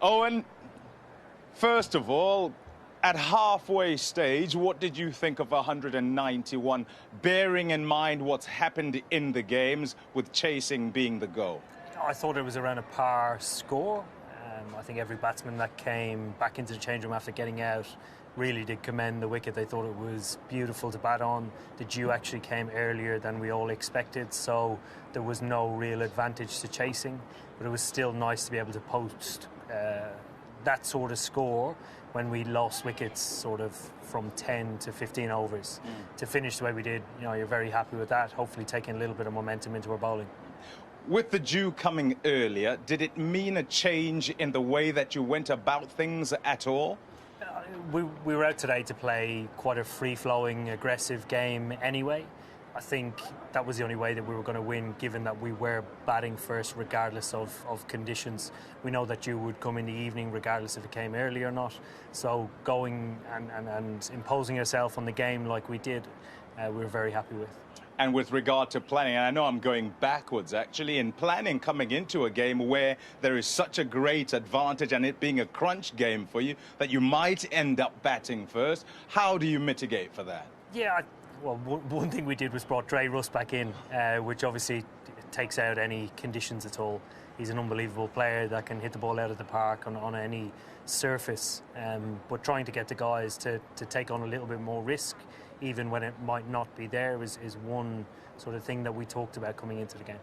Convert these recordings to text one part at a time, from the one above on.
Owen, first of all, at halfway stage, what did you think of 191, bearing in mind what's happened in the games, with chasing being the goal? I thought it was around a par score. I think every batsman that came back into the change room after getting out really did commend the wicket. They thought it was beautiful to bat on. The dew actually came earlier than we all expected, so there was no real advantage to chasing, but it was still nice to be able to post that sort of score when we lost wickets sort of from 10 to 15 overs. To finish the way we did, you know, you're very happy with that, hopefully taking a little bit of momentum into our bowling. With the dew coming earlier, did it mean a change in the way that you went about things at all? We were out today to play quite a free-flowing, aggressive game anyway. I think that was the only way that we were going to win, given that we were batting first regardless of conditions. We know that dew would come in the evening regardless if it came early or not. So going and imposing yourself on the game like we did, we were very happy with. And with regard to planning, and I know I'm going backwards actually, in planning coming into a game where there is such a great advantage and it being a crunch game for you that you might end up batting first, how do you mitigate for that? Yeah, well, one thing we did was brought Dre Russ back in, which obviously takes out any conditions at all. He's an unbelievable player that can hit the ball out of the park on any surface, but trying to get the guys to take on a little bit more risk, even when it might not be there, is one sort of thing that we talked about coming into the game.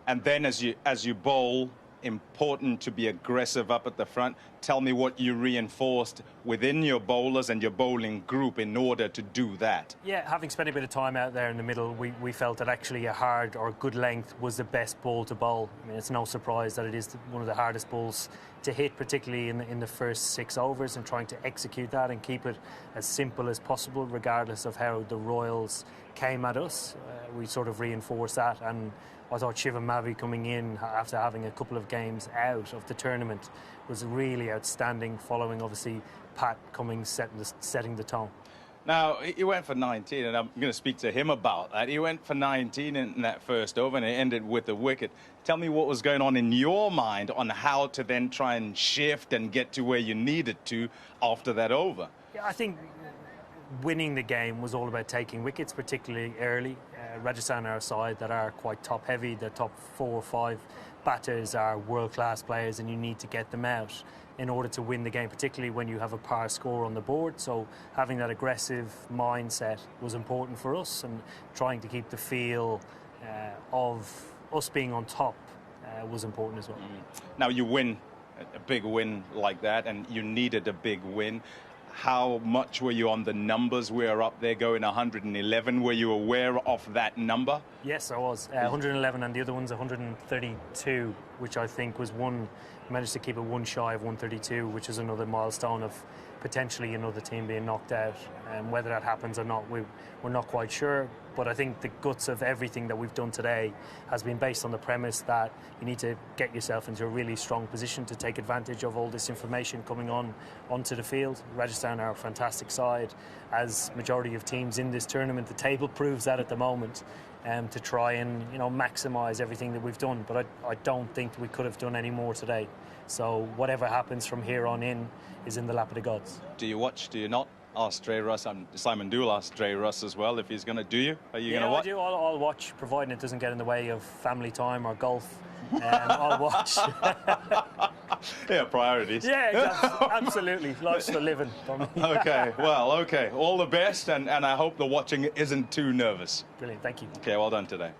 And then as you bowl, important to be aggressive up at the front. Tell me what you reinforced within your bowlers and your bowling group in order to do that. Yeah, having spent a bit of time out there in the middle, we felt that actually a hard or good length was the best ball to bowl. I mean, it's no surprise that it is one of the hardest balls to hit, particularly in the first 6 overs, and trying to execute that and keep it as simple as possible, regardless of how the Royals came at us. We sort of reinforced that, and I thought Shivam Mavi coming in after having a couple of games out of the tournament was really outstanding, following obviously Pat Cummins setting the tone. Now, he went for 19, and I'm going to speak to him about that. He went for 19 in that first over, and it ended with a wicket. Tell me what was going on in your mind on how to then try and shift and get to where you needed to after that over. Yeah, I think winning the game was all about taking wickets, particularly early. Rajasthan are a side that are quite top-heavy. The top 4 or 5 batters are world-class players, and you need to get them out in order to win the game, particularly when you have a par score on the board. So having that aggressive mindset was important for us, and trying to keep the feel of us being on top was important as well. Now, you win a big win like that, and you needed a big win. How much were you on the numbers? We're up there going 111. Were you aware of that number? Yes, I was. 111, and the other one's 132, which I think was one. Managed to keep it one shy of 132, which is another milestone of potentially another team being knocked out. And whether that happens or not, we're not quite sure. But I think the guts of everything that we've done today has been based on the premise that you need to get yourself into a really strong position to take advantage of all this information coming onto the field. Rajasthan are a fantastic side, as majority of teams in this tournament. The table proves that at the moment. To try and maximise everything that we've done, but I don't think we could have done any more today. So whatever happens from here on in is in the lap of the gods. Do you watch? Do you not? Ask Dre Russ. Simon Dool asked Dre Russ as well if he's going to. Do you? Are you going to watch? I do. I'll watch, providing it doesn't get in the way of family time or golf. I'll watch. Yeah, priorities. Yeah, absolutely. Life's for living. Okay, well, okay. All the best, and I hope the watching isn't too nervous. Brilliant, thank you. Okay, well done today.